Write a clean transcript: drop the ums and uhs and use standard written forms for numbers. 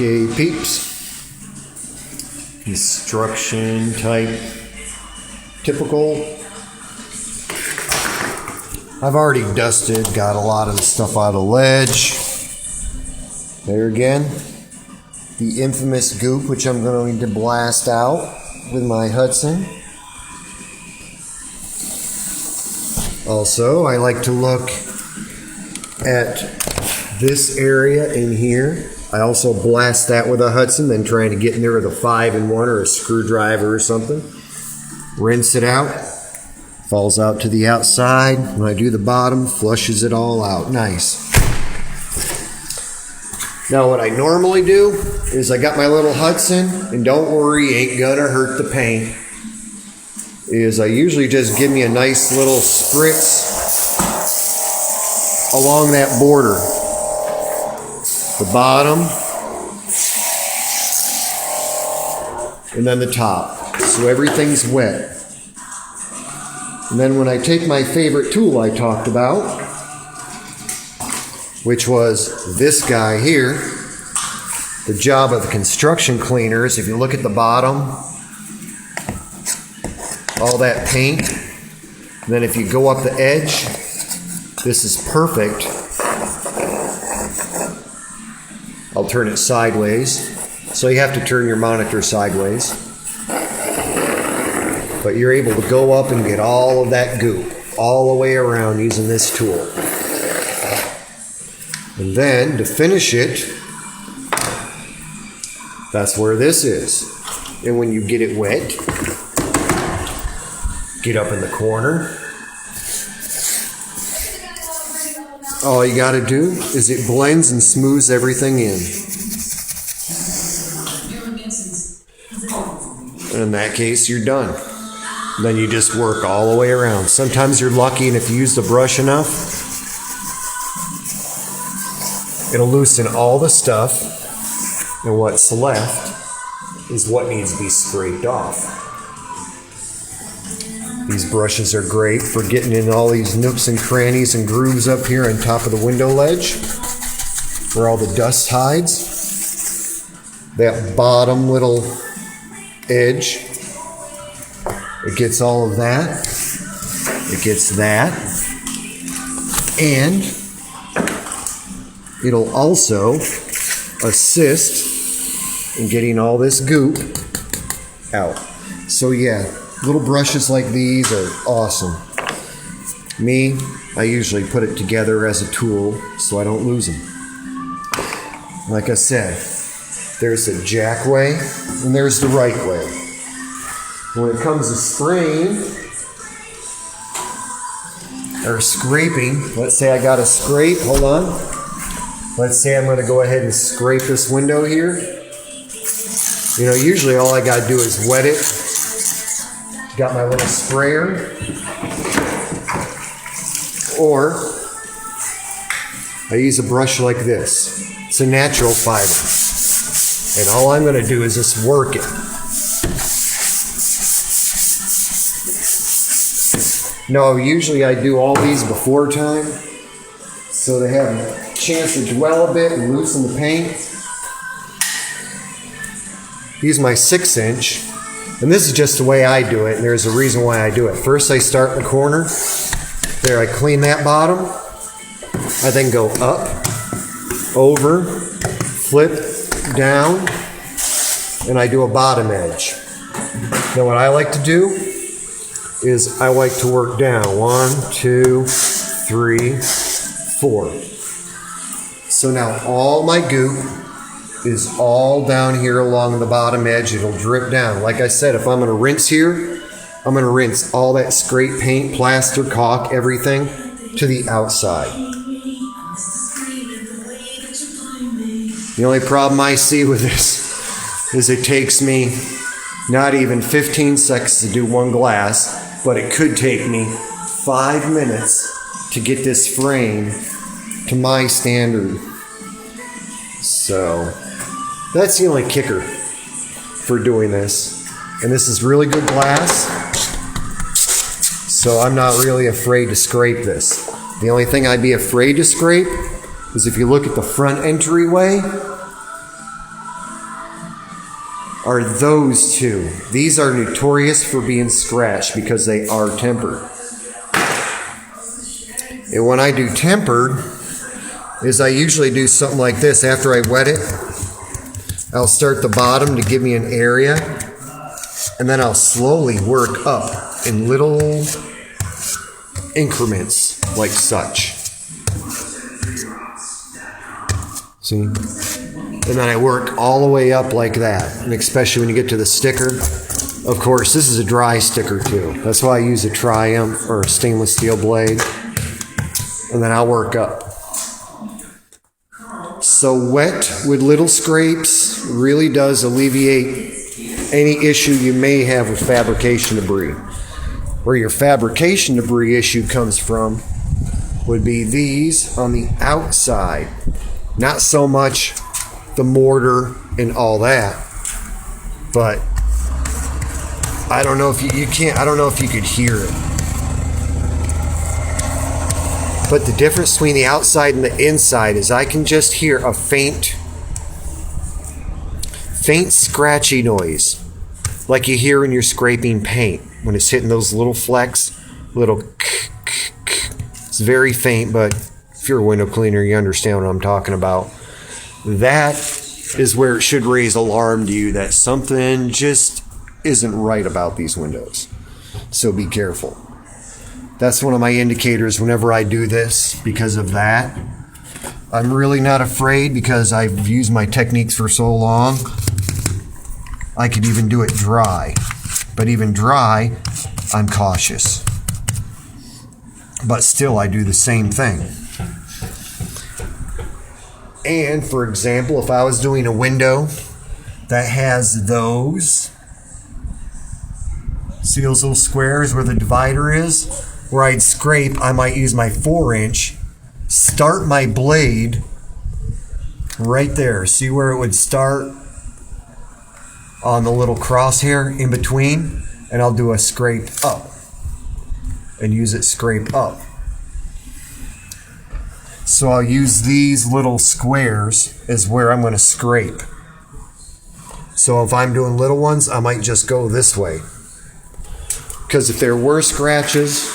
Okay, peeps, construction type, typical. I've already dusted, got a lot of the stuff out of the ledge. There again, the infamous goop, which I'm going to blast out with my Hudson. Also, I like to look at this area in here. I also blast that with a Hudson, then trying to get in there with a 5-in-1 or a screwdriver or something. Rinse it out. Falls out to the outside. When I do the bottom, flushes it all out. Nice. Now what I normally do is I got my little Hudson, and don't worry, ain't gonna hurt the paint, is I usually just give me a nice little spritz along that border. The bottom, and then the top, so everything's wet. And then when I take my favorite tool I talked about, which was this guy here, the job of the construction cleaners, if you look at the bottom, all that paint, then if you go up the edge, this is perfect. I'll turn it sideways. So you have to turn your monitor sideways. But you're able to go up and get all of that goop all the way around using this tool. And then to finish it, that's where this is. And when you get it wet, get up in the corner. All you gotta do is it blends and smooths everything in. And in that case, you're done. Then you just work all the way around. Sometimes you're lucky, and if you use the brush enough, it'll loosen all the stuff, and what's left is what needs to be scraped off. These brushes are great for getting in all these nooks and crannies and grooves up here on top of the window ledge where all the dust hides. That bottom little edge, it gets all of that. It gets that. And it'll also assist in getting all this goop out. So yeah, little brushes like these are awesome. Me, I usually put it together as a tool so I don't lose them. Like I said, there's the jack way and there's the right way. When it comes to spraying or scraping, let's say I got to scrape, hold on. Let's say I'm going to go ahead and scrape this window here. You know, usually all I got to do is wet it. Got my little sprayer, or I use a brush like this. It's a natural fiber, and all I'm going to do is just work it. No, usually I do all these before time, so they have a chance to dwell a bit and loosen the paint. Use my 6-inch. And this is just the way I do it, and there's a reason why I do it. First, I start in the corner. There, I clean that bottom. I then go up, over, flip, down, and I do a bottom edge. Now, what I like to do is I like to work down. 1, 2, 3, 4. So now all my goop is all down here along the bottom edge. It'll drip down. Like I said, if I'm going to rinse here, I'm going to rinse all that scrape paint, plaster, caulk, everything to the outside. The only problem I see with this is it takes me not even 15 seconds to do one glass, but it could take me 5 minutes to get this frame to my standard. So that's the only kicker for doing this. And this is really good glass, so I'm not really afraid to scrape this. The only thing I'd be afraid to scrape is if you look at the front entryway, are those two. These are notorious for being scratched because they are tempered. And when I do tempered, is I usually do something like this. After I wet it, I'll start the bottom to give me an area, and then I'll slowly work up in little increments like such. See? And then I work all the way up like that. And especially when you get to the sticker. Of course, this is a dry sticker too. That's why I use a Triumph or a stainless steel blade. And then I'll work up. So wet with little scrapes really does alleviate any issue you may have with fabrication debris. Where your fabrication debris issue comes from would be these on the outside. Not so much the mortar and all that, but I don't know if you can't, I don't know if you could hear it. But the difference between the outside and the inside is I can just hear a faint scratchy noise, like you hear when you're scraping paint, when it's hitting those little flecks, little it's very faint, but if you're a window cleaner, you understand what I'm talking about. That is where it should raise alarm to you that something just isn't right about these windows. So be careful. That's one of my indicators whenever I do this because of that. I'm really not afraid because I've used my techniques for so long. I could even do it dry. But even dry, I'm cautious. But still, I do the same thing. And for example, if I was doing a window that has those, see those little squares where the divider is? Where I'd scrape, I might use my 4-inch, start my blade right there. See where it would start on the little crosshair in between? And I'll do a scrape up and use it scrape up. So I'll use these little squares as where I'm going to scrape. So if I'm doing little ones, I might just go this way. Because if there were scratches,